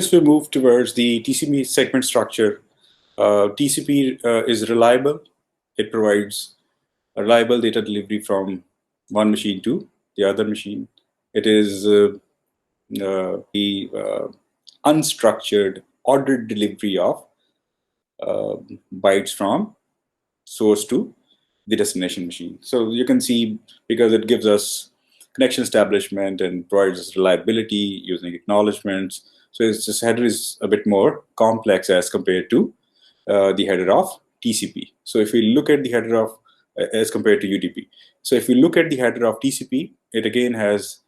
As we move towards the Tcme segment structure, TCP is reliable. It provides a reliable data delivery from one machine to the other machine. It is the unstructured ordered delivery of bytes from source to the destination machine. So you can see, because it gives us connection establishment and provides us reliability using acknowledgements. So this header is a bit more complex as compared to the header of TCP. So if we look at the header of as compared to UDP. So if we look at the header of TCP, it again has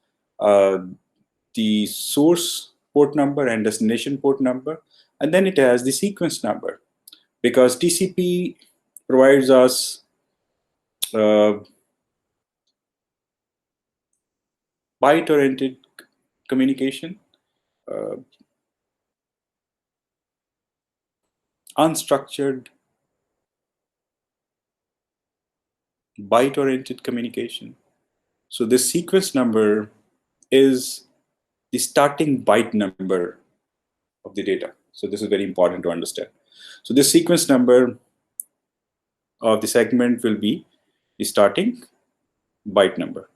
the source port number and destination port number, and then it has the sequence number, because TCP provides us byte-oriented communication, unstructured byte-oriented communication. So this sequence number is the starting byte number of the data. So this is very important to understand. So this sequence number of the segment will be the starting byte number.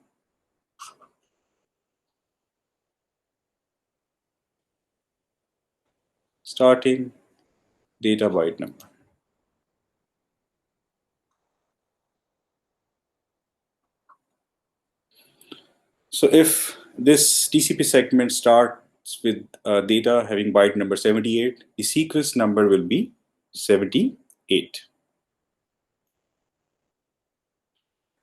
Starting data byte number. So if this TCP segment starts with data having byte number 78, the sequence number will be 78.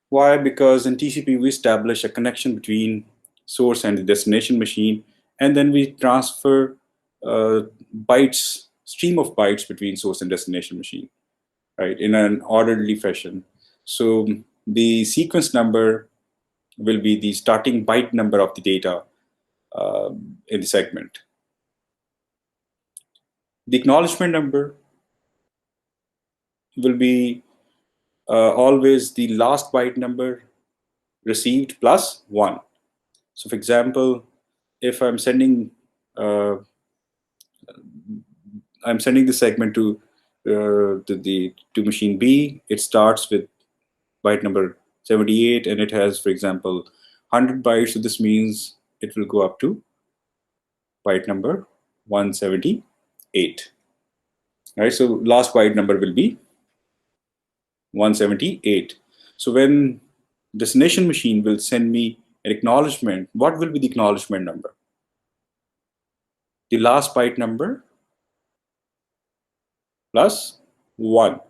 Why? Because in TCP we establish a connection between source and the destination machine, and then we transfer bytes, stream of bytes between source and destination machine, right, in an orderly fashion. So the sequence number will be the starting byte number of the data in the segment. The acknowledgement number will be always the last byte number received plus 1. So for example, if I'm sending the segment to machine B, it starts with byte number 78, and it has, for example, 100 bytes. So this means it will go up to byte number 178. Right. So last byte number will be 178. So when destination machine will send me an acknowledgement, what will be the acknowledgement number? The last byte number plus 1.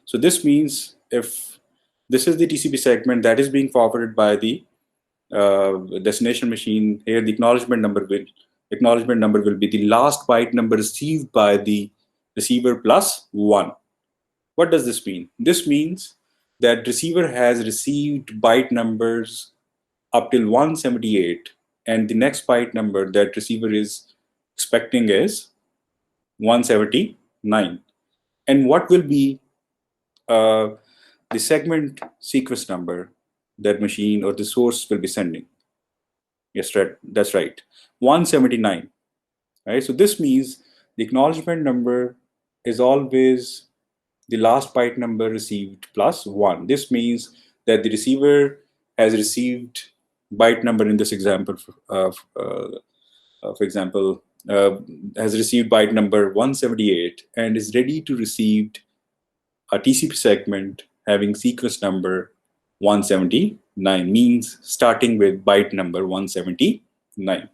So this means if this is the TCP segment that is being forwarded by the destination machine, here the acknowledgement number will be the last byte number received by the receiver plus 1. What does this mean? This means that receiver has received byte numbers up till 178, and the next byte number that receiver is expecting is 179. And what will be the segment sequence number that machine or the source will be sending? Yes, right. That's right, 179. Right. So this means the acknowledgement number is always the last byte number received plus 1. This means that the receiver has received byte number in this example, for example, has received byte number 178 and is ready to receive a TCP segment having sequence number 179, means starting with byte number 179.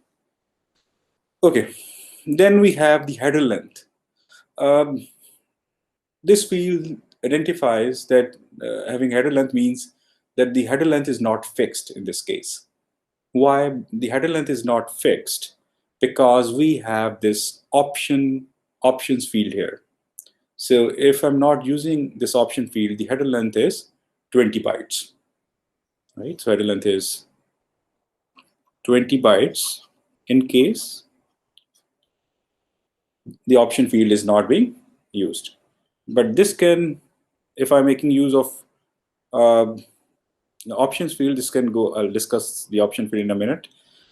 Okay, then we have the header length. This field identifies that having header length means that the header length is not fixed in this case. Why the header length is not fixed? Because we have this options field here. So if I'm not using this option field, the header length is 20 bytes. Right? So header length is 20 bytes in case the option field is not being used. But this can, if I'm making use of the options field, this can go, I'll discuss the option field in a minute.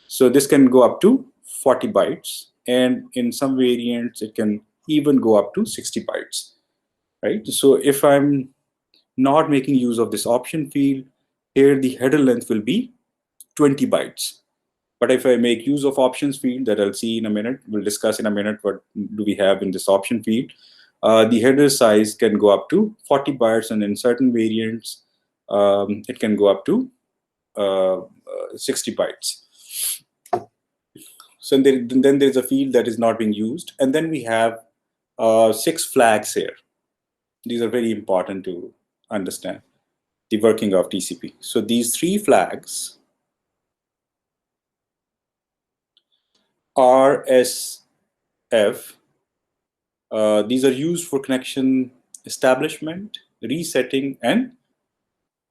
So this can go up to 40 bytes, and in some variants it can even go up to 60 bytes, right? So if I'm not making use of this option field, here the header length will be 20 bytes. But if I make use of options field, that I'll see in a minute, we'll discuss in a minute what do we have in this option field, the header size can go up to 40 bytes, and in certain variants, it can go up to 60 bytes. So then there's a field that is not being used. And then we have 6 flags here. These are very important to understand the working of TCP. So these 3 flags, RSF, these are used for connection establishment, resetting, and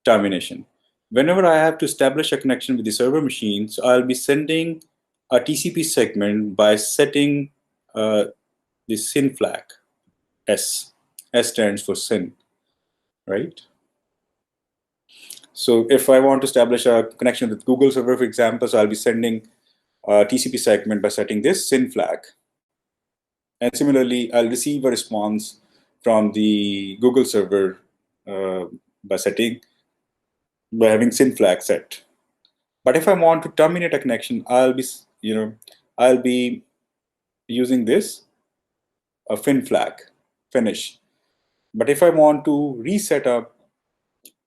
termination. Whenever I have to establish a connection with the server machine, so I'll be sending a TCP segment by setting the SYN flag, S. S stands for SYN, right? So if I want to establish a connection with Google server, for example, so I'll be sending a TCP segment by setting this SYN flag. And similarly, I'll receive a response from the Google server by having SYN flag set. But if I want to terminate a connection, I'll be using this fin flag, finish. But if I want to reset a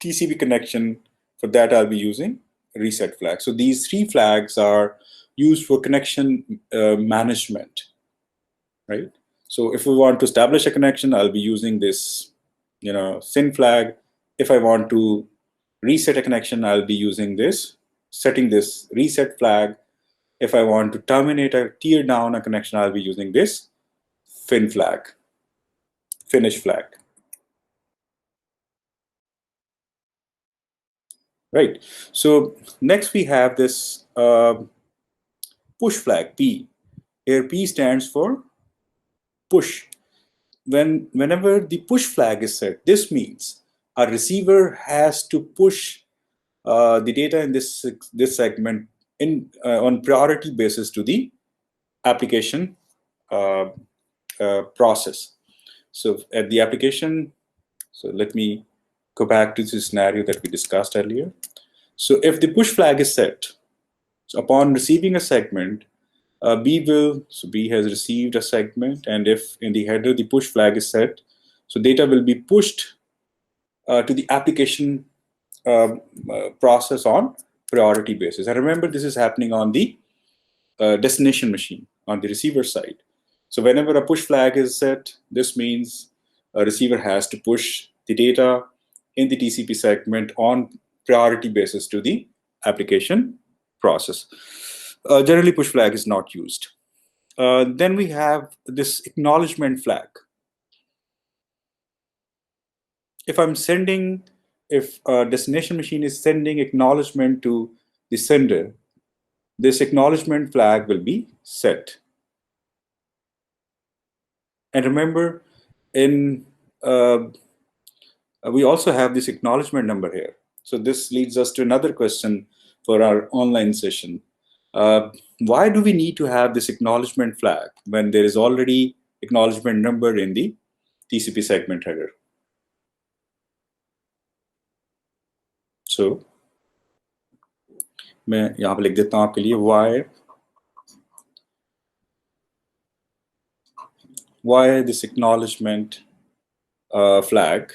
TCP connection, for that I'll be using reset flag. So these 3 flags are used for connection management, right? So if we want to establish a connection, I'll be using this, SYN flag. If I want to reset a connection, I'll be using this, setting this reset flag. If I want to terminate or tear down a connection, I'll be using this fin flag, finish flag. Right. So next we have this push flag, P. Here P stands for push. Whenever the push flag is set, this means a receiver has to push the data in this segment on priority basis to the application process. So at the application, so let me go back to the scenario that we discussed earlier. So if the push flag is set, so upon receiving a segment, B has received a segment, and if in the header the push flag is set, so data will be pushed to the application process on priority basis. And remember, this is happening on the destination machine, on the receiver side. So whenever a push flag is set, this means a receiver has to push the data in the TCP segment on priority basis to the application process. Generally, push flag is not used. Then we have this acknowledgement flag. If a destination machine is sending acknowledgement to the sender, this acknowledgement flag will be set. And remember, we also have this acknowledgement number here. So this leads us to another question for our online session. Why do we need to have this acknowledgement flag when there is already acknowledgement number in the TCP segment header? So मैं यहाँ पे लिख देता हूँ आपके लिए why this acknowledgement flag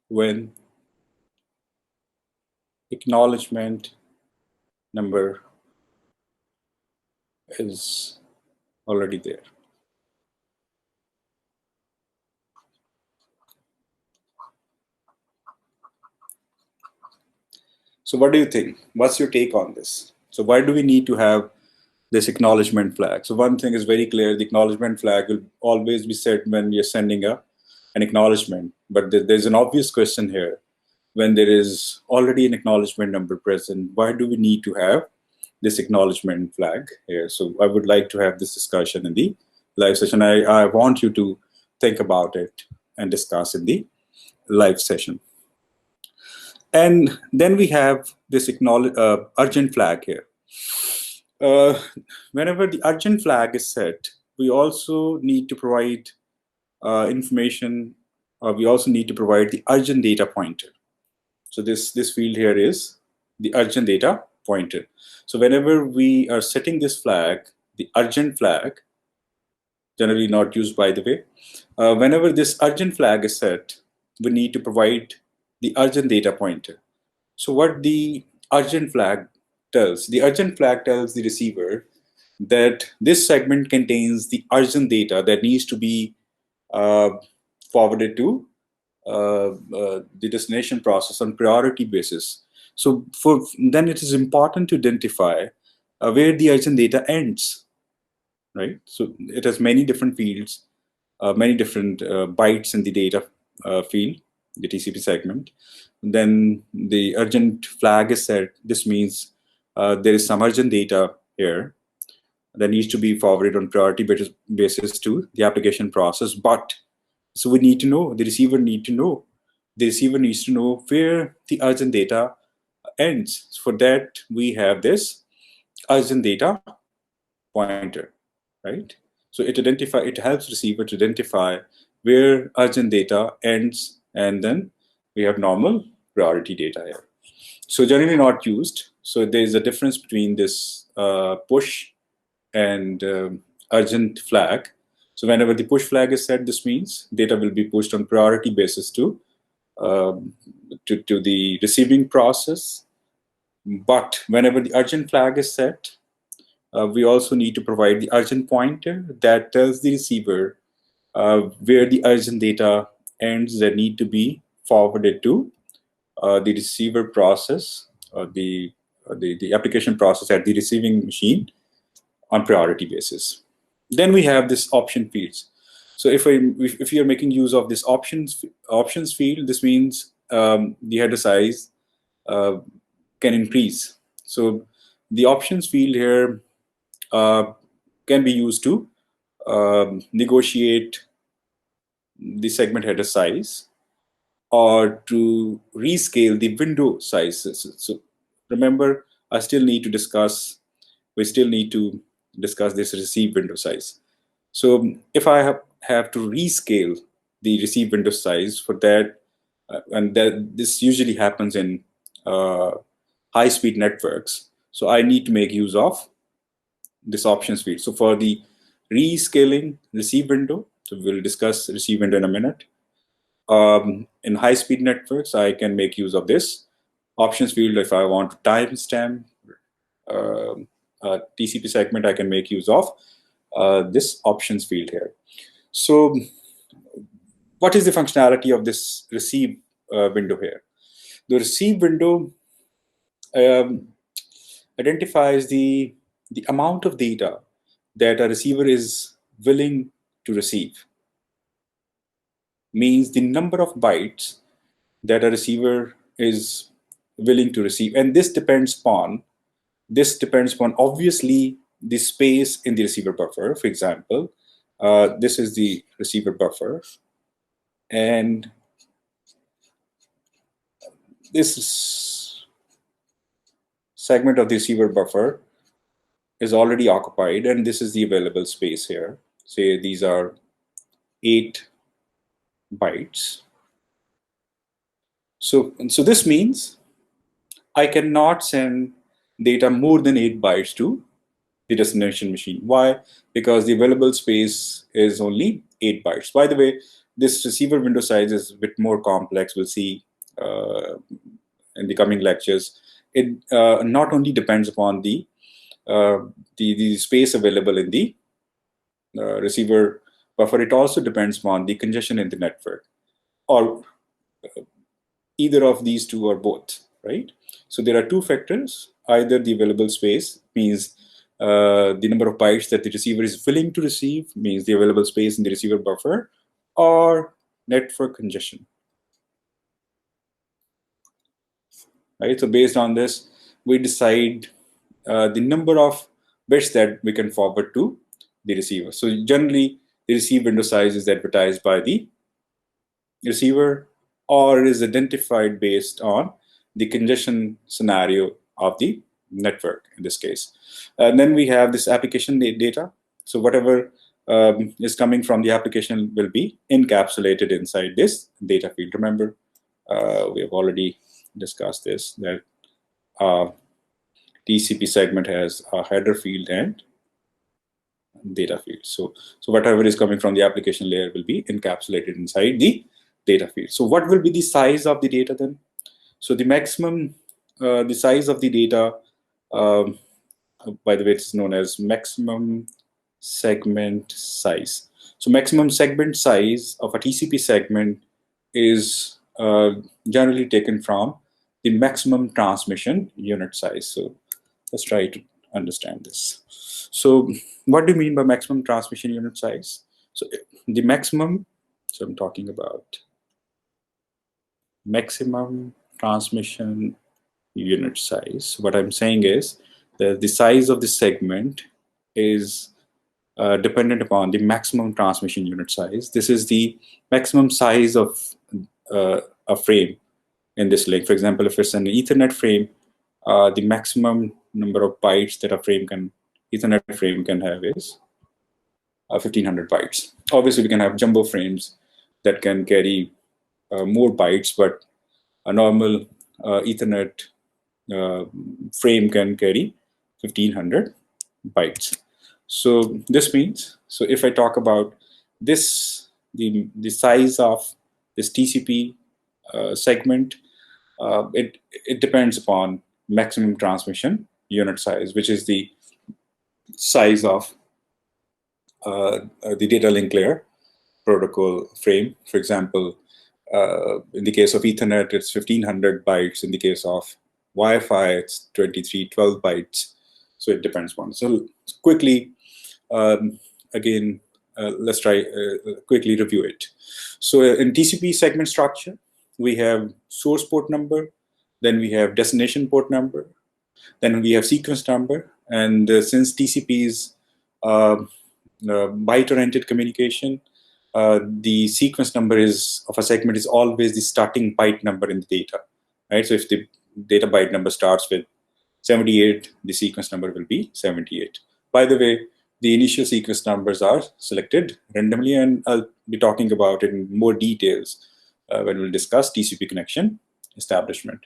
when acknowledgement number is already there. So what do you think? What's your take on this? So why do we need to have this acknowledgement flag? So one thing is very clear, the acknowledgement flag will always be set when we are sending an acknowledgement. But there's an obvious question here. When there is already an acknowledgement number present, why do we need to have this acknowledgement flag here? So I would like to have this discussion in the live session. I want you to think about it and discuss in the live session. And then we have this urgent flag here. Whenever the urgent flag is set, we also need to provide information. We also need to provide the urgent data pointer. So this field here is the urgent data pointer. So whenever we are setting this flag, the urgent flag, generally not used by the way, whenever this urgent flag is set, we need to provide the urgent data pointer. So what the urgent flag tells? The urgent flag tells the receiver that this segment contains the urgent data that needs to be forwarded to the destination process on priority basis. So then it is important to identify where the urgent data ends, right? So it has many different fields, many different bytes in the data field, the TCP segment. Then the urgent flag is set. This means there is some urgent data here that needs to be forwarded on priority basis to the application process. But so we need to know, the receiver needs to know where the urgent data ends. So for that, we have this urgent data pointer, right? So it helps receiver to identify where urgent data ends, and then we have normal priority data here. So generally not used. So there is a difference between this push and urgent flag. So whenever the push flag is set, this means data will be pushed on priority basis to the receiving process. But whenever the urgent flag is set, we also need to provide the urgent pointer that tells the receiver where the urgent data ends that need to be forwarded to the receiver process, the application process at the receiving machine on priority basis. Then we have this option fields. So if you're making use of this options field, this means the header size can increase. So the options field here can be used to negotiate the segment header size or to rescale the window sizes. So remember, we still need to discuss this receive window size. So if I have to rescale the receive window size for that, and this usually happens in high-speed networks, so I need to make use of this options field. So for the rescaling receive window, so we'll discuss receive window in a minute. In high-speed networks, I can make use of this options field. If I want to timestamp TCP segment, I can make use of this options field here. So what is the functionality of this receive window here? The receive window identifies the amount of data that a receiver is willing to receive. Means the number of bytes that a receiver is willing to receive. And this depends upon obviously the space in the receiver buffer. For example, this is the receiver buffer, and this segment of the receiver buffer is already occupied, and this is the available space here. Say these are 8 bytes. So this means I cannot send data more than 8 bytes to the destination machine. Why? Because the available space is only 8 bytes. By the way, this receiver window size is a bit more complex. We'll see in the coming lectures. It not only depends upon the space available in the receiver buffer, it also depends upon the congestion in the network, or either of these two or both, right? So there are two factors. Either the available space means the number of bytes that the receiver is willing to receive, means the available space in the receiver buffer, or network congestion. Right? So based on this, we decide the number of bits that we can forward to the receiver. So generally, the receive window size is advertised by the receiver, or is identified based on the congestion scenario of the network in this case. And then we have this application data. So whatever is coming from the application will be encapsulated inside this data field. Remember, we have already discussed this, that TCP segment has a header field and data field. So whatever is coming from the application layer will be encapsulated inside the data field. So what will be the size of the data then? So the maximum, the size of the data, by the way, it's known as maximum segment size. So maximum segment size of a TCP segment is generally taken from the maximum transmission unit size. So let's try to understand this. So what do you mean by maximum transmission unit size? So the maximum, so I'm talking about maximum transmission unit size. What I'm saying is that the size of the segment is dependent upon the maximum transmission unit size. This is the maximum size of a frame in this link. For example, if it's an Ethernet frame, the maximum number of bytes that a Ethernet frame can have is 1500 bytes. Obviously, we can have jumbo frames that can carry more bytes, but a normal Ethernet frame can carry 1500 bytes. So this means, so if I talk about this, the size of this TCP segment, it depends upon maximum transmission unit size, which is the size of the data link layer protocol frame. For example, in the case of Ethernet, it's 1500 bytes. In the case of Wi-Fi, it's 2312 bytes. So it depends on. So quickly, again, let's try quickly review it. So in TCP segment structure, we have source port number, then we have destination port number, then we have sequence number, and since TCP is byte-oriented communication, the sequence number of a segment is always the starting byte number in the data, right? So if the data byte number starts with 78, the sequence number will be 78. By the way, the initial sequence numbers are selected randomly, and I'll be talking about it in more details when we'll discuss TCP connection establishment.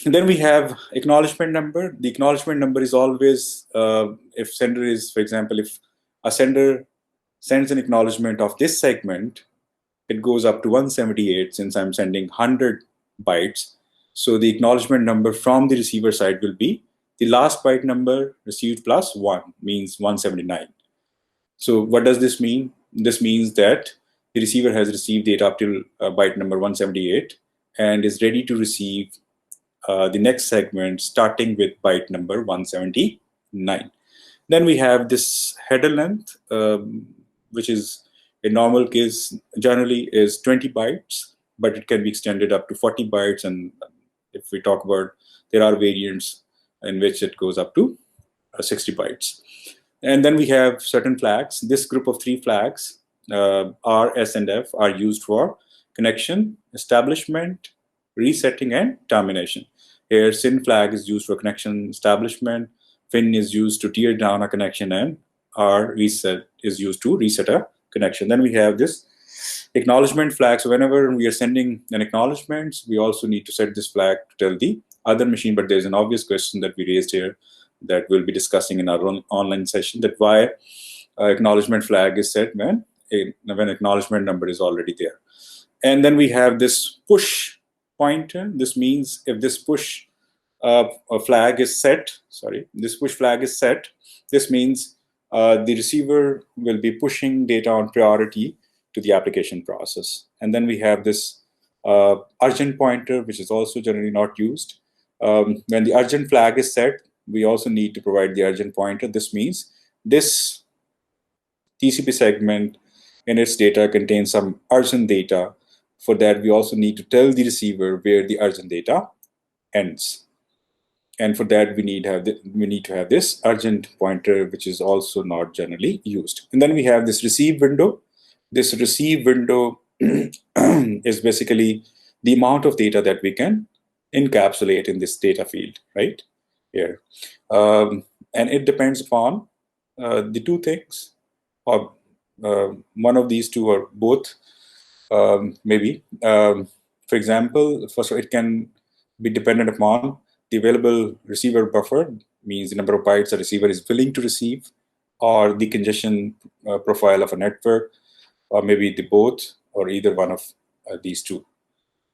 And then we have acknowledgement number. The acknowledgement number is always, if sender is, for example, if a sender sends an acknowledgement of this segment, it goes up to 178 since I'm sending 100 bytes. So the acknowledgement number from the receiver side will be the last byte number received plus 1, means 179. So what does this mean? This means that the receiver has received data up till byte number 178 and is ready to receive the next segment starting with byte number 179. Then we have this header length, which is in normal case generally is 20 bytes, but it can be extended up to 40 bytes. And if we talk about, there are variants in which it goes up to 60 bytes. And then we have certain flags. This group of 3 flags, R, S, and F, are used for connection, establishment, resetting, and termination. Here, SYN flag is used for connection establishment, FIN is used to tear down a connection, and R reset is used to reset a connection. Then we have this acknowledgement flag. So whenever we are sending an acknowledgement, we also need to set this flag to tell the other machine. But there's an obvious question that we raised here that we'll be discussing in our online session, that why acknowledgement flag is set when acknowledgement number is already there. And then we have this push pointer. This means if this push flag is set, this push flag is set, this means the receiver will be pushing data on priority to the application process. And then we have this urgent pointer, which is also generally not used. When the urgent flag is set, we also need to provide the urgent pointer. This means this TCP segment in its data contains some urgent data. For that, we also need to tell the receiver where the urgent data ends. And for that, we need to have this urgent pointer, which is also not generally used. And then we have this receive window. This receive window is basically the amount of data that we can encapsulate in this data field right here. And it depends upon the two things, or one of these two or both, maybe. For example, first it can be dependent upon the available receiver buffer, means the number of bytes the receiver is willing to receive, or the congestion profile of a network, or maybe the both, or either one of these two.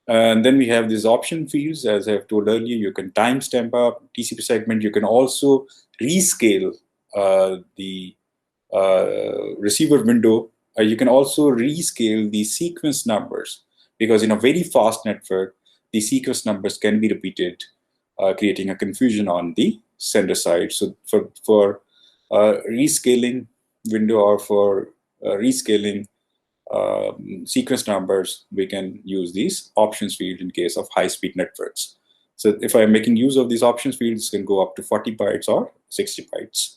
And then we have these option fields. As I've told earlier, you can timestamp up TCP segment. You can also rescale the receiver window. You can also rescale the sequence numbers, because in a very fast network, the sequence numbers can be repeated, creating a confusion on the sender side. So for rescaling window, or for rescaling sequence numbers, we can use these options field in case of high-speed networks. So if I'm making use of these options fields, can go up to 40 bytes or 60 bytes.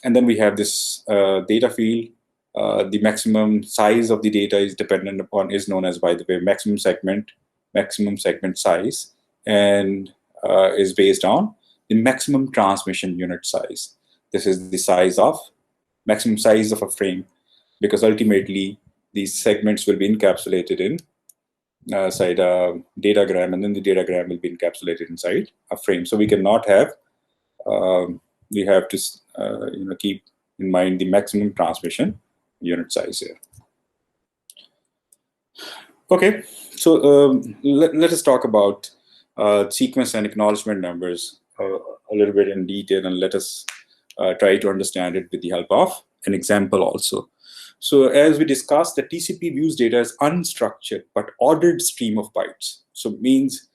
And then we have this data field. The maximum size of the data is dependent upon, is known as, by the way, maximum segment size, and is based on the maximum transmission unit size. This is the maximum size of a frame, because ultimately these segments will be encapsulated in inside a datagram, and then the datagram will be encapsulated inside a frame. So we cannot have, we have to keep in mind the maximum transmission unit size here. Okay, so let us talk about sequence and acknowledgement numbers a little bit in detail, and let us try to understand it with the help of an example also. So as we discussed, the TCP views data as unstructured but ordered stream of bytes. So it means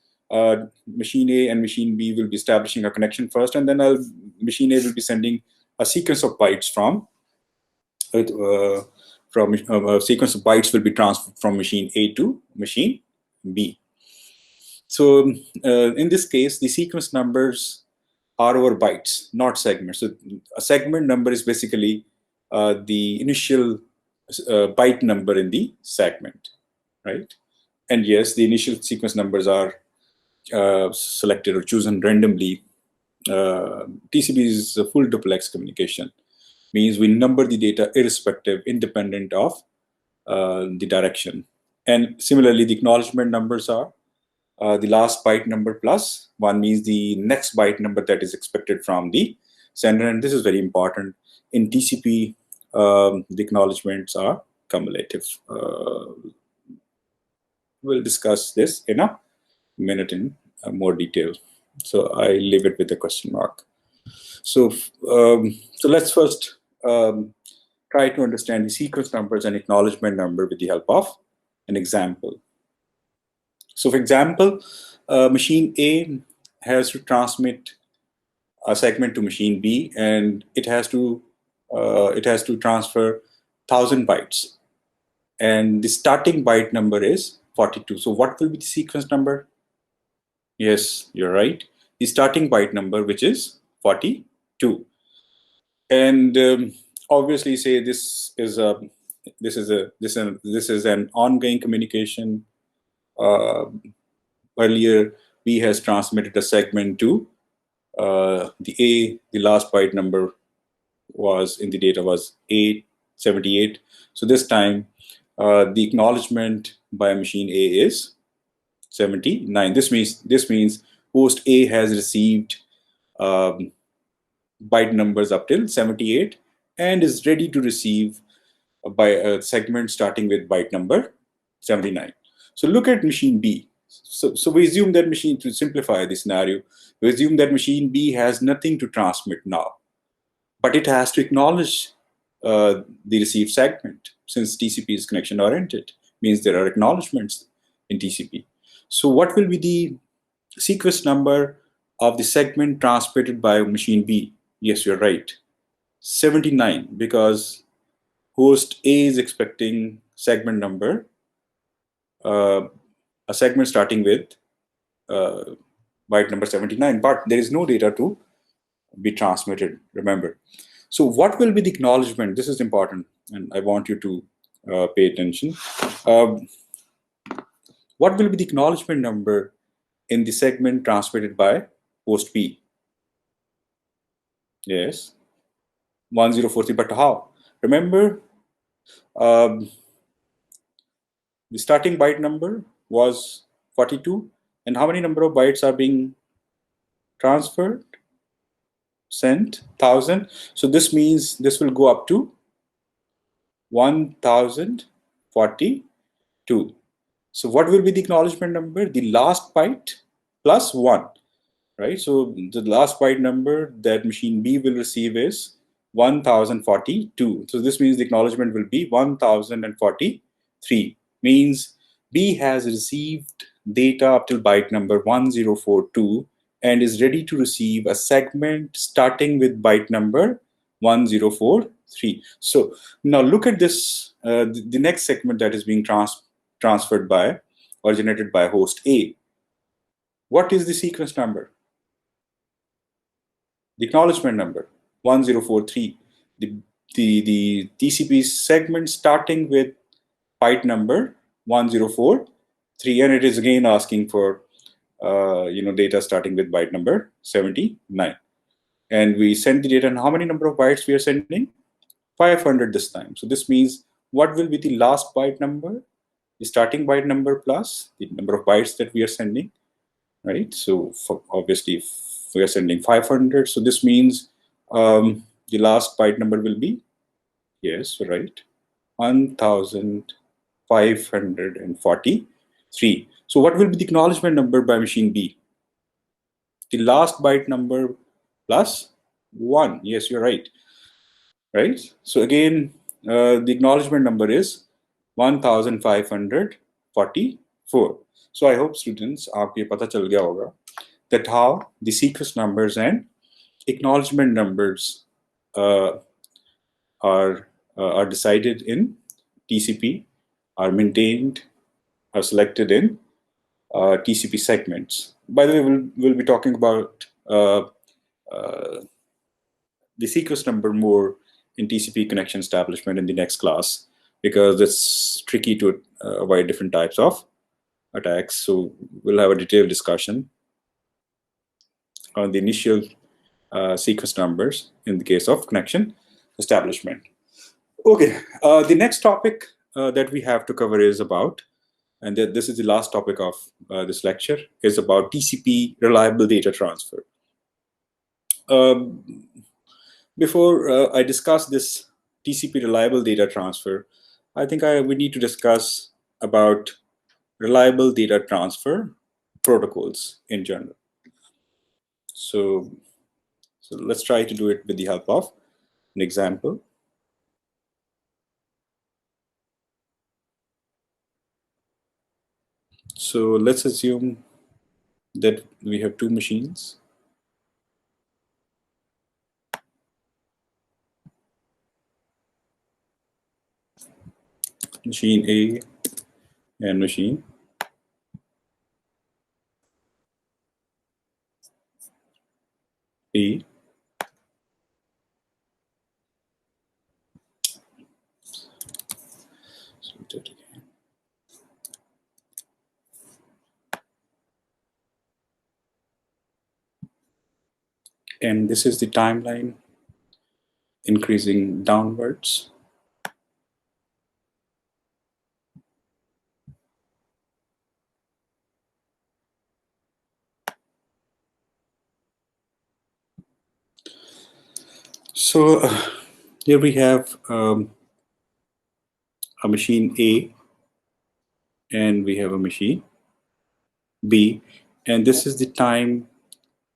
machine A and machine B will be establishing a connection first, and then machine A will be sending a sequence of bytes from a sequence of bytes will be transferred from machine A to machine B. So in this case, the sequence numbers are over bytes, not segments. So a segment number is basically the initial byte number in the segment, right? And yes, the initial sequence numbers are selected or chosen randomly. TCP is a full duplex communication, means we number the data irrespective, independent of the direction. And similarly, the acknowledgement numbers are the last byte number plus one, means the next byte number that is expected from the sender. And this is very important. In TCP, the acknowledgements are cumulative. We'll discuss this in a minute in more detail. So I leave it with a question mark. So, so let's first try to understand the sequence numbers and acknowledgement number with the help of an example. So for example, machine A has to transmit a segment to machine B, and it has to transfer 1,000 bytes, and the starting byte number is 42. So what will be the sequence number? Yes, you're right. The starting byte number, which is 42. And obviously, say this is an ongoing communication. Earlier, B has transmitted a segment to the last byte number was in the data was 878. So this time, the acknowledgement by machine A is 79. This means host A has received byte numbers up till 78 and is ready to receive by a segment starting with byte number 79. So look at machine B. So we assume that machine, to simplify the scenario, we assume that machine B has nothing to transmit now, but it has to acknowledge the received segment, since TCP is connection oriented, means there are acknowledgements in TCP. So what will be the sequence number of the segment transmitted by machine B? Yes, you're right, 79, because host A is expecting segment number, a segment starting with byte number 79, but there is no data to be transmitted, remember. So what will be the acknowledgement? This is important, and I want you to pay attention. What will be the acknowledgement number in the segment transmitted by host B. Yes, 1043, but how? Remember, um, the starting byte number was 42, and how many number of bytes are being transferred? Sent 1000. So this means this will go up to 1042. So what will be the acknowledgement number? The last byte plus 1, right? So the last byte number that machine B will receive is 1042. So this means the acknowledgement will be 1043. Means B has received data up till byte number 1042 and is ready to receive a segment starting with byte number 1043. So now look at this, the next segment that is being transferred by or generated by host A. What is the sequence number? The acknowledgement number 1043. The TCP segment starting with byte number 1043, and it is again asking for data starting with byte number 79. And we send the data, and how many number of bytes we are sending? 500 this time. So this means what will be the last byte number? The starting byte number plus the number of bytes that we are sending, right? So obviously, if we are sending 500, so this means the last byte number will be, yes, right, 1543. So what will be the acknowledgement number by machine B? The last byte number plus 1. Yes, you're right. Right? So again, the acknowledgement number is 1544. So I hope students, आपको ये पता चल गया होगा that how the sequence numbers and acknowledgement numbers are decided in TCP, are maintained, are selected in TCP segments. By the way, we'll be talking about the sequence number more in TCP connection establishment in the next class, because it's tricky to avoid different types of attacks. So we'll have a detailed discussion on the initial sequence numbers in the case of connection establishment. Okay, the next topic that we have to cover is about, and this is the last topic of this lecture, is about TCP reliable data transfer. Before I discuss this TCP reliable data transfer, I think we need to discuss about reliable data transfer protocols in general. So let's try to do it with the help of an example. So let's assume that we have two machines. Machine A and machine B. So do it again. And this is the timeline increasing downwards. So here we have a machine A and we have a machine B, and this is the time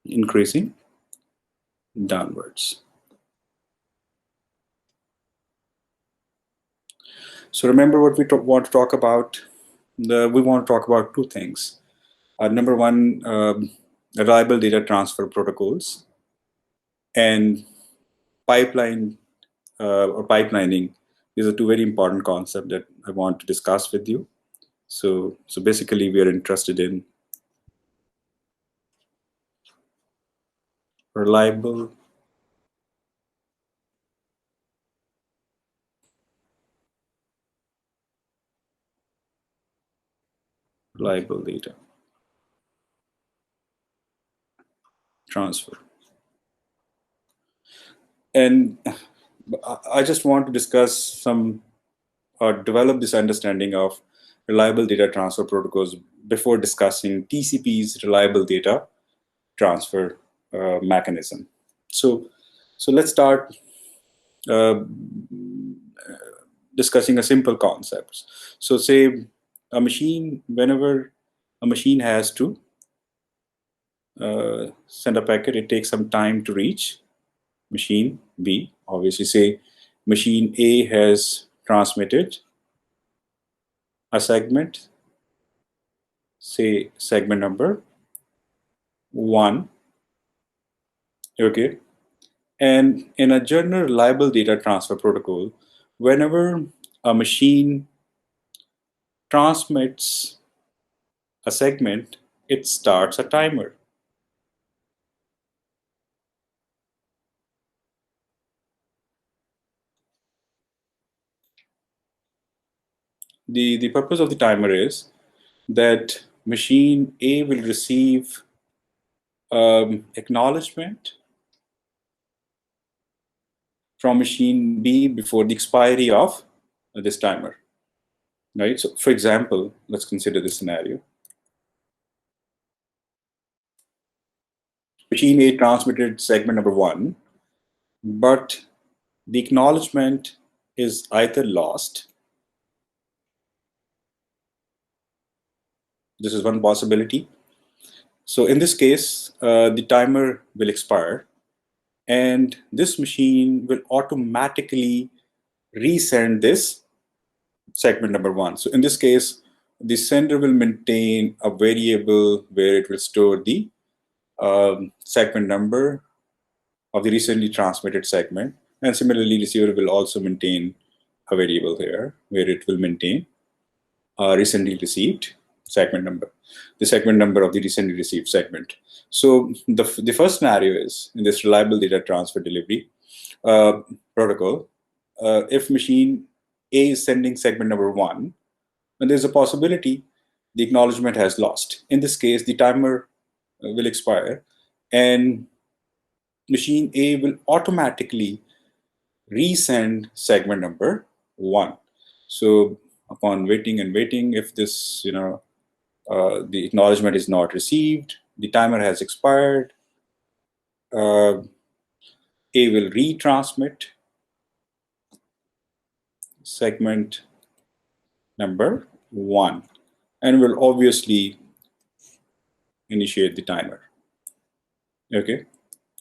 increasing downwards. So remember what we want to talk about. We want to talk about two things. Number one, reliable data transfer protocols and pipeline or pipelining. These are two very important concepts that I want to discuss with you. So basically, we are interested in reliable data. transfer. And I just want to discuss some or develop this understanding of reliable data transfer protocols before discussing TCP's reliable data transfer mechanism. So let's start discussing a simple concept. So say a machine, whenever a machine has to send a packet, it takes some time to reach machine B. Obviously, say machine A has transmitted a segment, say segment number 1, okay? And in a general reliable data transfer protocol, whenever a machine transmits a segment, it starts a timer. The purpose of the timer is that machine A will receive acknowledgement from machine B before the expiry of this timer, right? So for example, let's consider this scenario. Machine A transmitted segment number 1, but the acknowledgement is either lost. This is one possibility. So in this case, the timer will expire, and this machine will automatically resend this segment number 1. So in this case, the sender will maintain a variable where it will store the segment number of the recently transmitted segment. And similarly, receiver will also maintain a variable here where it will maintain recently received segment number, the segment number of the recently received segment. So the first scenario is in this reliable data transfer delivery protocol, if machine A is sending segment number 1, and there's a possibility the acknowledgement has lost. In this case, the timer will expire, and machine A will automatically resend segment number 1. So upon waiting and waiting, if this, the acknowledgement is not received, the timer has expired, A will retransmit segment number 1 and will obviously initiate the timer. Okay,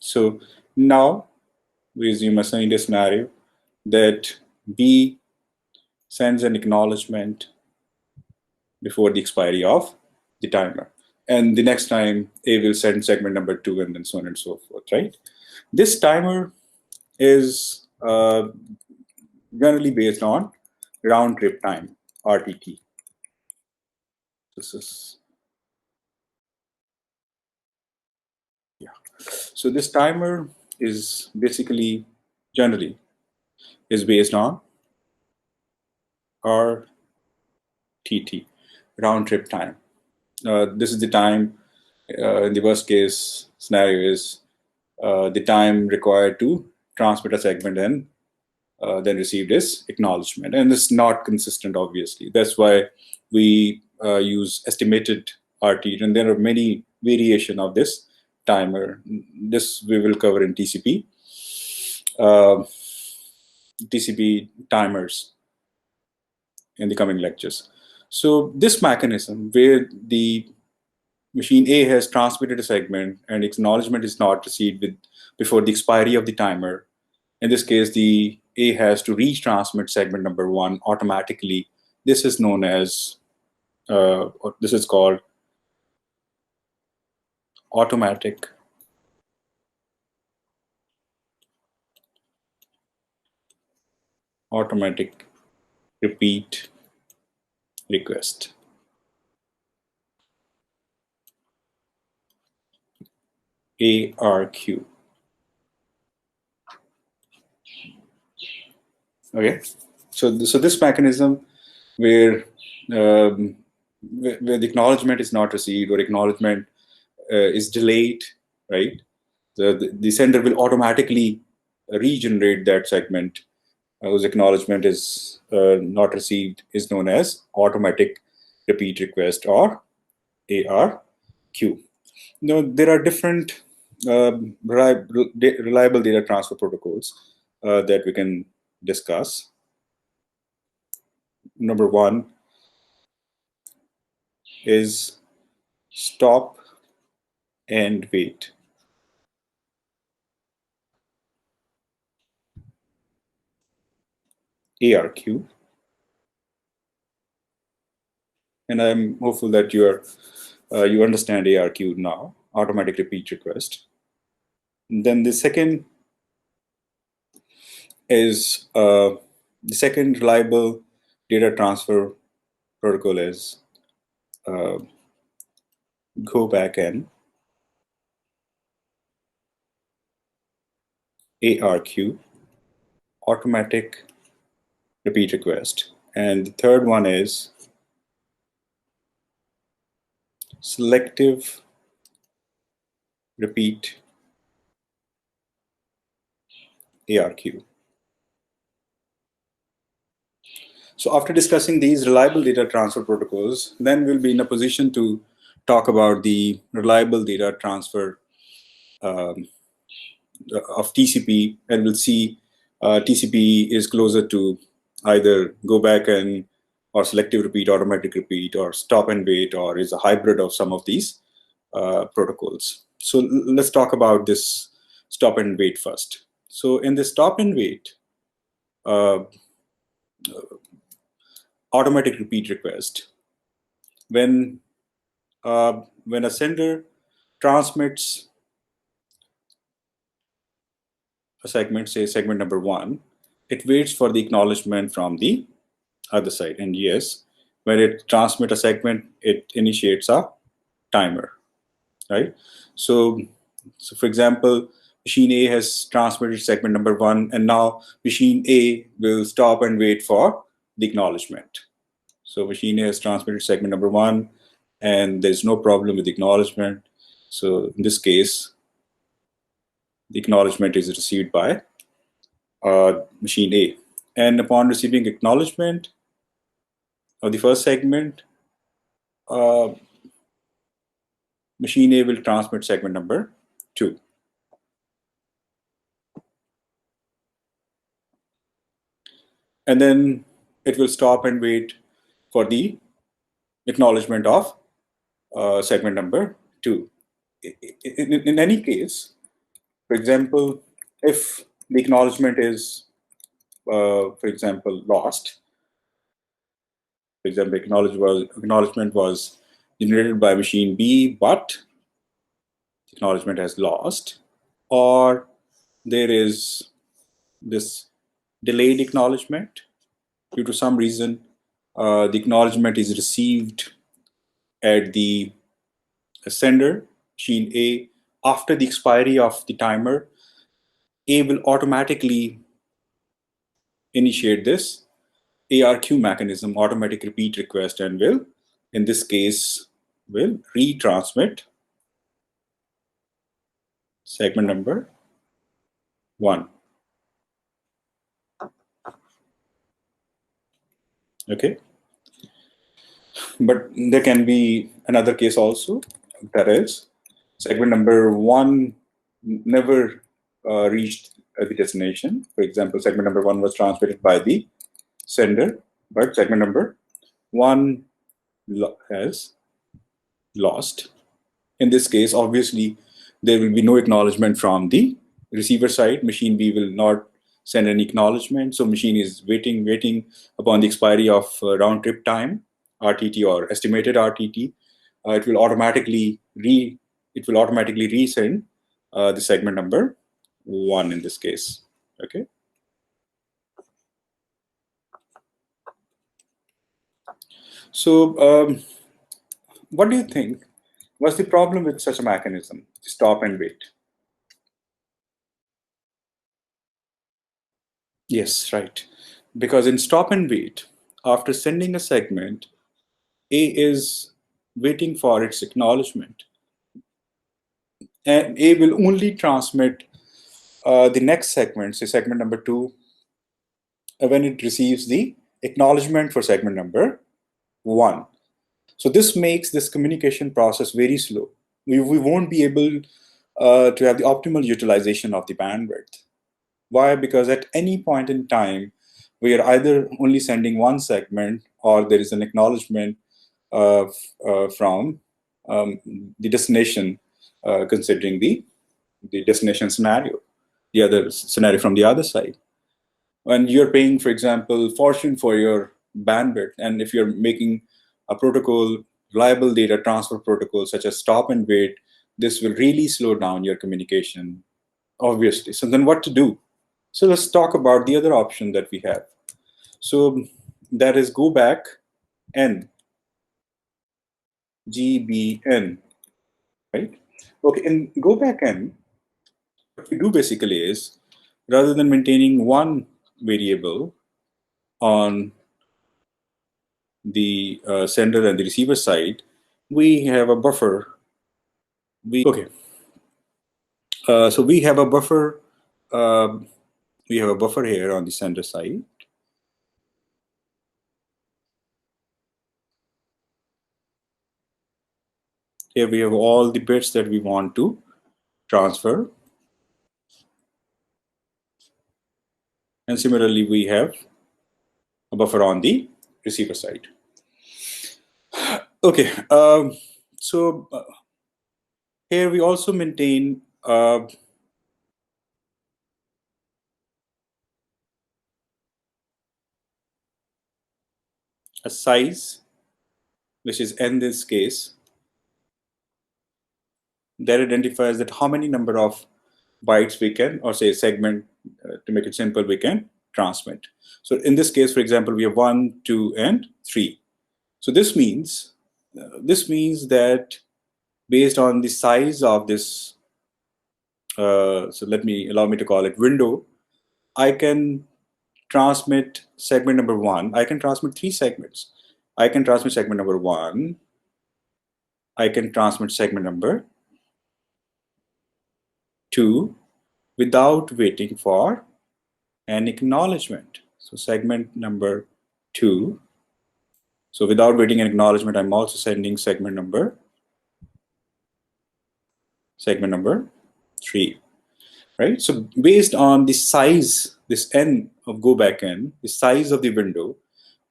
so now we assume a scenario that B sends an acknowledgement before the expiry of the timer. And the next time A will send segment number 2 and then so on and so forth, right? This timer is generally based on round trip time, RTT. This is, yeah. So this timer is basically generally is based on RTT, round trip time. This is the time in the worst case scenario is the time required to transmit a segment and then receive this acknowledgement. And it's not consistent, obviously. That's why we use estimated RT, and there are many variations of this timer. This we will cover in TCP. TCP timers in the coming lectures. So this mechanism where the machine A has transmitted a segment and acknowledgement is not received before the expiry of the timer. In this case, the A has to retransmit segment number 1 automatically. This is known as, this is called automatic repeat request. ARQ. Okay, so this mechanism where the acknowledgement is not received or acknowledgement is delayed, right? the sender will automatically regenerate that segment whose acknowledgement is not received, is known as automatic repeat request, or ARQ. Now, there are different reliable data transfer protocols that we can discuss. Number one is stop and wait. ARQ. And I'm hopeful that you understand ARQ now, automatic repeat request. And then the second is the second reliable data transfer protocol is go back and ARQ, automatic repeat request. And the third one is selective repeat ARQ. So after discussing these reliable data transfer protocols, then we'll be in a position to talk about the reliable data transfer of TCP, and we'll see TCP is closer to either go back and or selective repeat, automatic repeat, or stop and wait, or is a hybrid of some of these protocols. So let's talk about this stop and wait first. So in this stop and wait automatic repeat request, when a sender transmits a segment, say segment number 1, it waits for the acknowledgement from the other side. And yes, when it transmits a segment, it initiates a timer, right? So for example, machine A has transmitted segment number 1, and now machine A will stop and wait for the acknowledgement. So machine A has transmitted segment number 1, and there's no problem with the acknowledgement. So in this case, the acknowledgement is received by machine A. And upon receiving acknowledgement of the first segment, machine A will transmit segment number 2. And then it will stop and wait for the acknowledgement of segment number 2. In any case, for example, if the acknowledgement is, for example, lost, for example, acknowledgement was generated by machine B, but acknowledgement has lost, or there is this delayed acknowledgement due to some reason, the acknowledgement is received at the sender, machine A, after the expiry of the timer. A will automatically initiate this ARQ mechanism, automatic repeat request, and will, in this case, will retransmit segment number 1. Okay. But there can be another case also, that is segment number 1 never reached the destination. For example, segment number 1 was transmitted by the sender, but segment number 1 has lost. In this case, obviously, there will be no acknowledgement from the receiver side. Machine B will not send any acknowledgement. So machine is waiting upon the expiry of round trip time, RTT, or estimated RTT. It will automatically resend the segment number 1 in this case. Okay. So what do you think was the problem with such a mechanism, stop and wait? Yes, right. Because in stop and wait, after sending a segment, A is waiting for its acknowledgement. And A will only transmit the next segment, say segment number 2, when it receives the acknowledgement for segment number 1. So this makes this communication process very slow. We won't be able to have the optimal utilization of the bandwidth. Why? Because at any point in time, we are either only sending one segment or there is an acknowledgement from the destination, considering the destination scenario, the other scenario from the other side. When you're paying, for example, fortune for your bandwidth, and if you're making a protocol, reliable data transfer protocol such as stop and wait, this will really slow down your communication, obviously. So then what to do? So let's talk about the other option that we have. So that is go back N, GBN, right? Okay, in go back N, what we do basically is, rather than maintaining one variable on the sender and the receiver side, we have a buffer. So we have a buffer. We have a buffer here on the sender side. Here we have all the bits that we want to transfer. And similarly, we have a buffer on the receiver side. Okay, so here we also maintain a size, which is n this case, that identifies that how many number of bytes we can, or say segment, to make it simple, we can transmit. So in this case, for example, we have 1, 2, and 3. So this means that based on the size of this, so allow me to call it window, I can transmit segment number 1. I can transmit 3 segments. I can transmit segment number 1. I can transmit segment number 2 without waiting for an acknowledgement. So segment number 2. So without waiting an acknowledgement, I'm also sending segment number 3. Right? So based on the size, this n of go back n, the size of the window,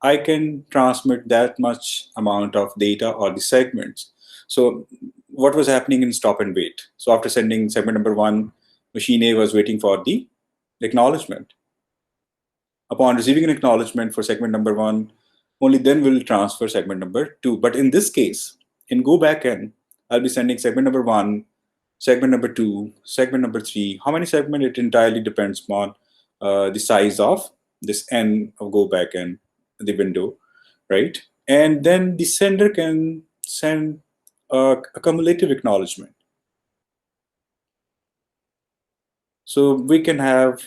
I can transmit that much amount of data or the segments. So what was happening in stop and wait? So after sending segment number 1, machine A was waiting for the acknowledgement. Upon receiving an acknowledgement for segment number 1, only then will transfer segment number 2. But in this case, in go back n, I'll be sending segment number 1, segment number 2, segment number 3. How many segments? It entirely depends on the size of this n of go back n, the window, right? And then the sender can send a cumulative acknowledgement. So we can have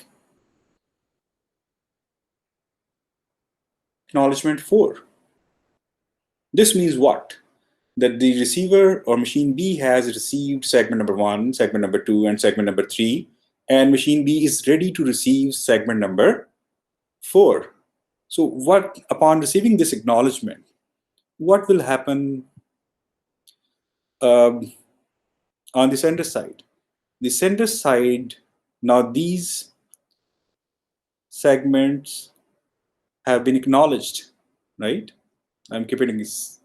acknowledgement 4. This means what? That the receiver or machine B has received segment number 1, segment number 2, and segment number 3, and machine B is ready to receive segment number 4. So upon receiving this acknowledgement, what will happen on the sender side? The sender side, now these segments have been acknowledged, right? I'm keeping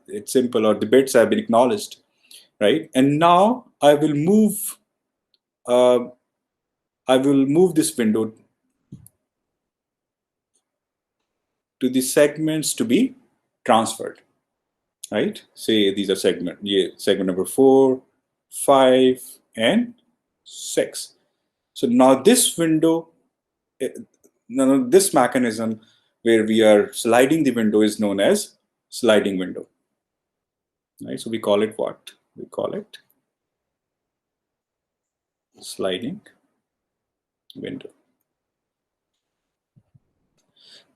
it simple, or the bits have been acknowledged, right? And now I will move this window to the segments to be transferred, right? Say these are segment number 4, 5, and 6. So now this window, now this mechanism where we are sliding the window is known as sliding window, right? So we call it what? We call it sliding window.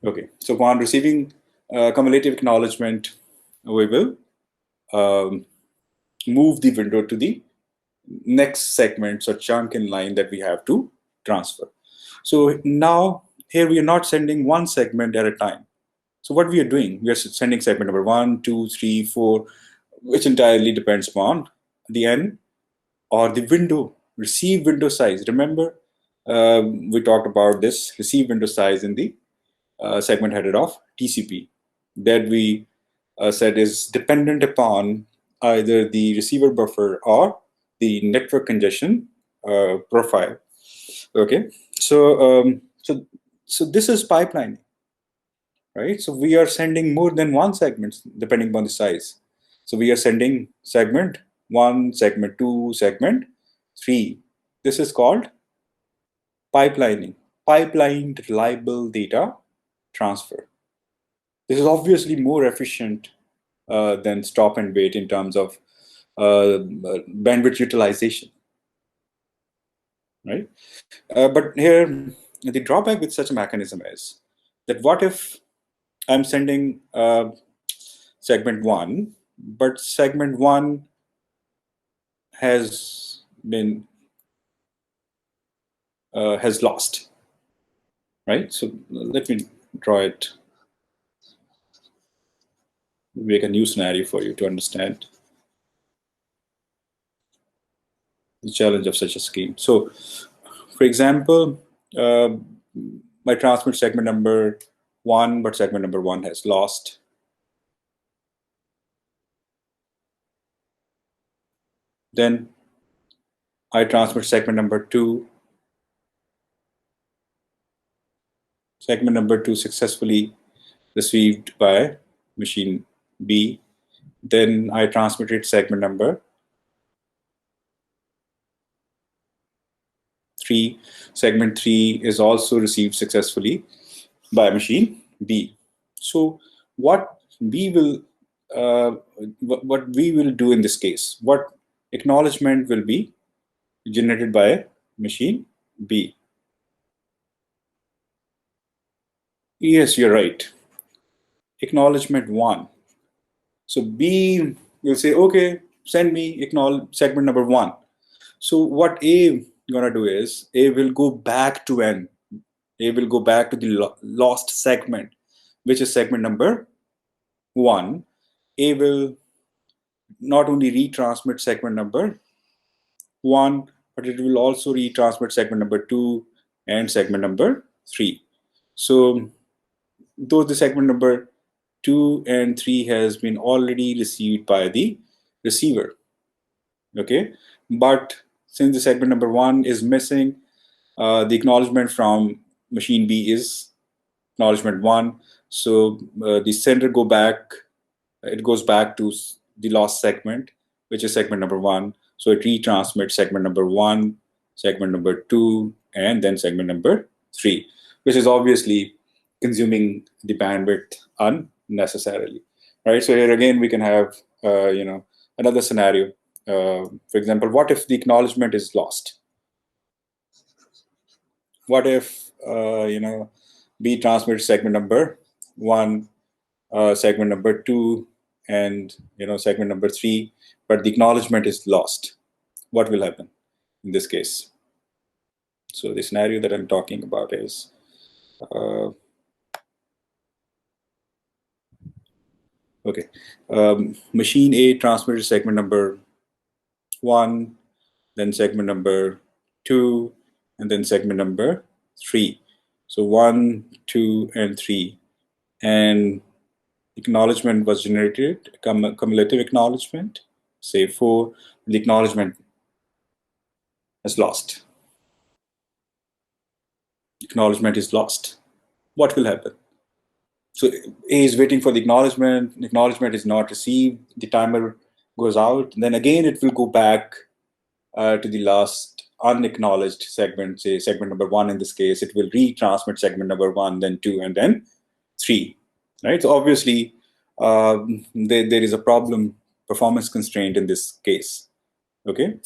Okay, so upon receiving cumulative acknowledgement, we will move the window to the next segments or chunk in line that we have to transfer. So now here we are not sending one segment at a time. So what we are doing, we are sending segment number 1, 2, 3, 4, which entirely depends upon the n or the window, receive window size. Remember, we talked about this receive window size in the segment header of TCP that we said is dependent upon either the receiver buffer or the network congestion profile. Okay, so this is pipelining, right? So we are sending more than one segment depending upon the size. So we are sending segment 1, segment 2, segment 3. This is called pipelining, pipelined reliable data transfer. This is obviously more efficient than stop and wait in terms of bandwidth utilization, right? But here, the drawback with such a mechanism is that what if I'm sending segment 1, but segment 1 has been has lost, right? So let me draw it, make a new scenario for you to understand the challenge of such a scheme. So, for example, my transmit segment number 1, but segment number 1 has lost. Then I transmit segment number 2. Segment number 2 successfully received by machine B. Then I transmitted segment number 3. Segment 3 is also received successfully by machine B. So what we will do in this case, what acknowledgement will be generated by machine B? Yes, you're right. Acknowledgement 1. So B will say, okay, send me segment number 1. So what A gonna do is A will go back to N. A will go back to the lost segment, which is segment number 1. A will not only retransmit segment number 1, but it will also retransmit segment number 2 and segment number 3. So though the segment number 2 and 3 has been already received by the receiver, okay, but since the segment number 1 is missing, the acknowledgement from machine B is acknowledgement 1. So the sender goes back to the lost segment, which is segment number 1. So it retransmits segment number 1, segment number 2, and then segment number 3, which is obviously consuming the bandwidth unnecessarily, right? So here again, we can have another scenario. For example, what if the acknowledgement is lost? What if B transmits segment number 1, segment number 2, and segment number 3, but the acknowledgement is lost? What will happen in this case? So the scenario that I'm talking about is okay. Machine A transmitted segment number 1, then segment number 2, and then segment number 3. So 1, 2, and 3, and acknowledgement was generated, cumulative acknowledgement, say 4, the acknowledgement is lost. Acknowledgement is lost. What will happen? So A is waiting for the acknowledgement is not received, the timer goes out, then again it will go back to the last unacknowledged segment, say segment number 1 in this case. It will retransmit segment number 1, then 2, and then 3, right? So obviously there is a problem, performance constraint in this case, okay?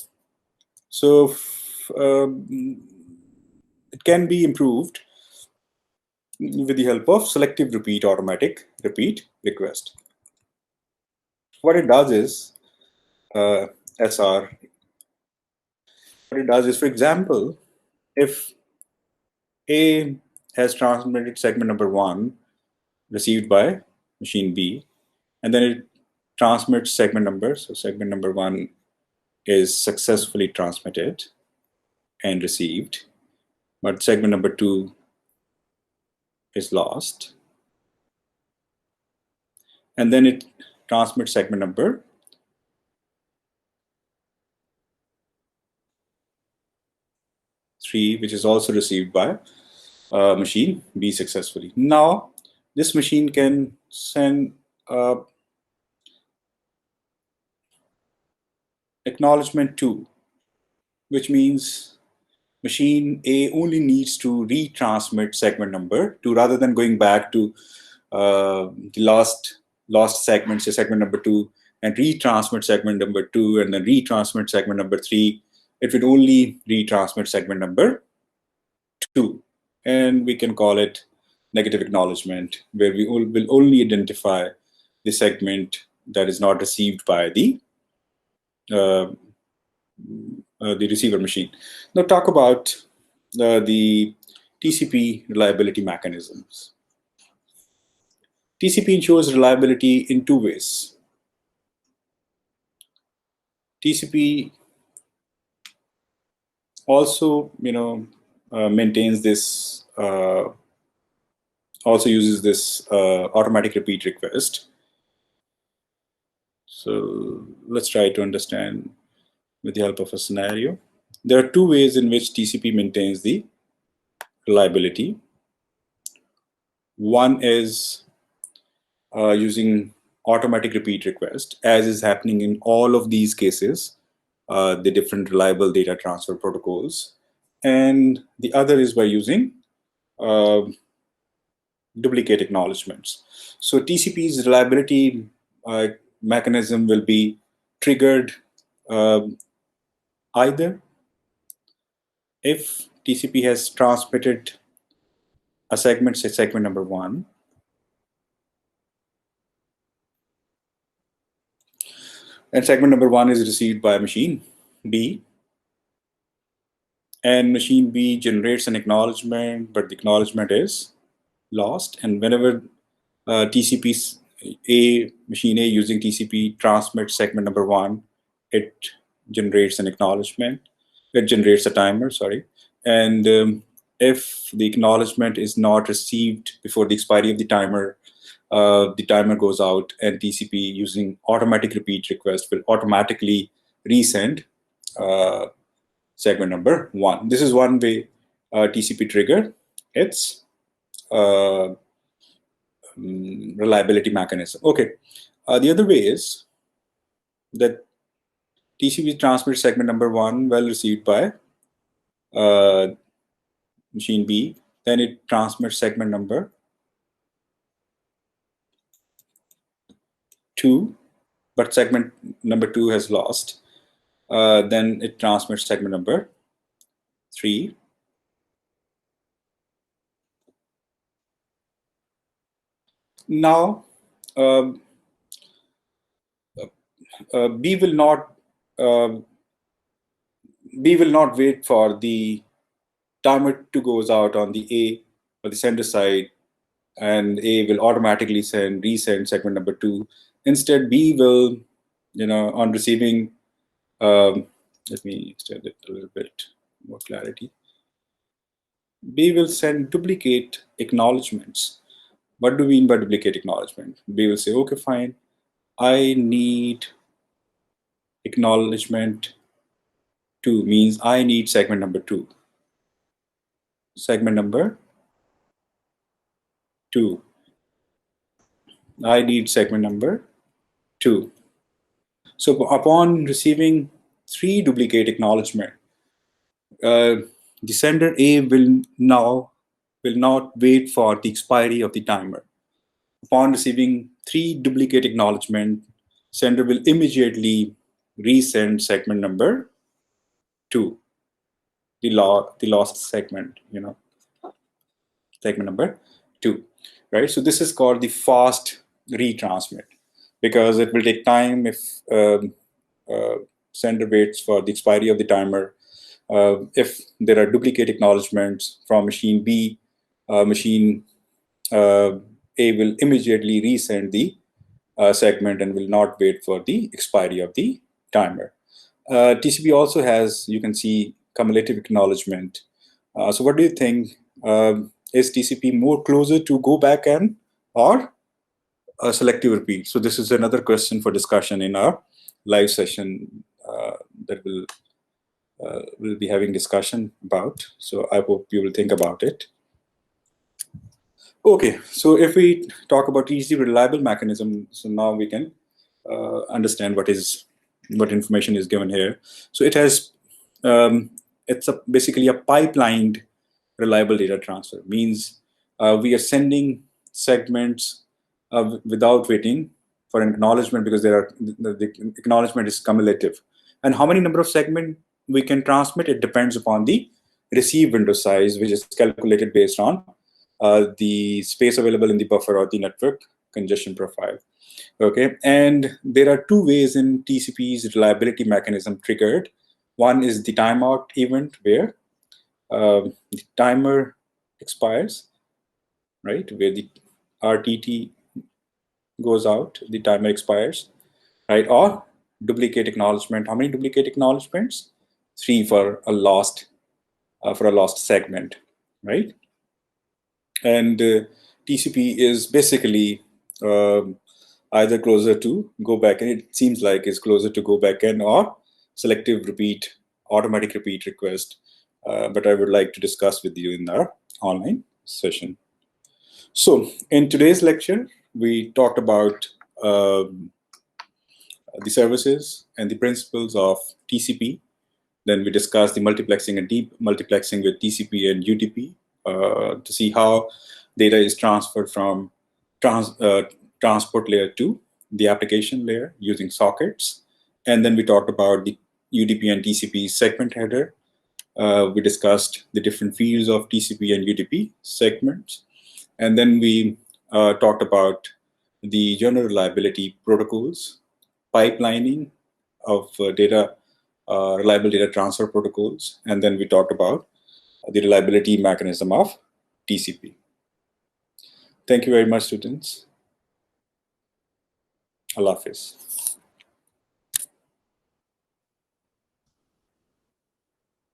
So it can be improved with the help of selective repeat automatic repeat request. What it does is SR it does is, for example, if A has transmitted segment number 1 received by machine B, and then it transmits segment number. So segment number 1 is successfully transmitted and received, but segment number 2 is lost. And then it transmits segment number 3, which is also received by machine B successfully. Now, this machine can send acknowledgement 2, which means machine A only needs to retransmit segment number 2 rather than going back to the lost segment, say segment number 2, and retransmit segment number 2 and then retransmit segment number 3. It would only retransmit segment number 2. And we can call it negative acknowledgement, where we will only identify the segment that is not received by the receiver machine. Now talk about the TCP reliability mechanisms. TCP ensures reliability in 2 ways. TCP also, maintains this, also uses this automatic repeat request. So let's try to understand with the help of a scenario. There are 2 ways in which TCP maintains the reliability. One is using automatic repeat request, as is happening in all of these cases, the different reliable data transfer protocols. And the other is by using duplicate acknowledgements. So TCP's reliability mechanism will be triggered either if TCP has transmitted a segment, say segment number 1, and segment number 1 is received by machine B, and machine B generates an acknowledgement, but the acknowledgement is lost. And whenever TCP machine A using TCP transmits segment number 1, it generates an acknowledgement. It generates a timer, sorry. And if the acknowledgement is not received before the expiry of the timer goes out, and TCP using automatic repeat request will automatically resend segment number 1. This is one way TCP trigger its reliability mechanism. Okay. The other way is that TCP transmits segment number 1 well received by machine B. Then it transmits segment number 2, but segment number 2 has lost. Then it transmits segment number 3. Now, B will not wait for the timer to goes out on the A or the sender side, and A will automatically resend segment number 2. Instead, B will, on receiving, let me extend it a little bit more clarity. B will send duplicate acknowledgements. What do we mean by duplicate acknowledgement? B will say, okay, fine, I need acknowledgement 2, means I need segment number 2. Segment number 2. I need segment number 2. So upon receiving 3 duplicate acknowledgement, the sender A will not wait for the expiry of the timer. Upon receiving 3 duplicate acknowledgement, sender will immediately resend segment number 2, the lost segment, segment number 2, right? So this is called the fast retransmit, because it will take time if sender waits for the expiry of the timer If there are duplicate acknowledgements from machine B, machine A will immediately resend the segment and will not wait for the expiry of the timer. TCP also has, you can see, cumulative acknowledgement. So what do you think? Is TCP more closer to go back N or a selective repeat? So this is another question for discussion in our live session that we'll be having discussion about. So I hope you will think about it. Okay, so if we talk about easy reliable mechanism, so now we can understand what information is given here. So it has it's basically a pipelined reliable data transfer. Means we are sending segments without waiting for an acknowledgement, because the acknowledgement is cumulative. And how many number of segments we can transmit, it depends upon the receive window size, which is calculated based on the space available in the buffer or the network congestion profile. Okay, and there are two ways in TCP's reliability mechanism triggered. One is the timeout event, where the timer expires, right? Where the RTT goes out, the timer expires, right? Or duplicate acknowledgement. How many duplicate acknowledgements? 3 for a lost segment, right? And TCP is basically either closer to go back, and it seems like it's closer to go back N or selective repeat, automatic repeat request. But I would like to discuss with you in our online session. So in today's lecture, we talked about the services and the principles of TCP. Then we discussed the multiplexing and deep multiplexing with TCP and UDP to see how data is transferred from transport layer to the application layer using sockets. And then we talked about the UDP and TCP segment header. We discussed the different fields of TCP and UDP segments. And then we talked about the general reliability protocols, pipelining of reliable data transfer protocols. And then we talked about the reliability mechanism of TCP. Thank you very much, students. Allah Hafiz.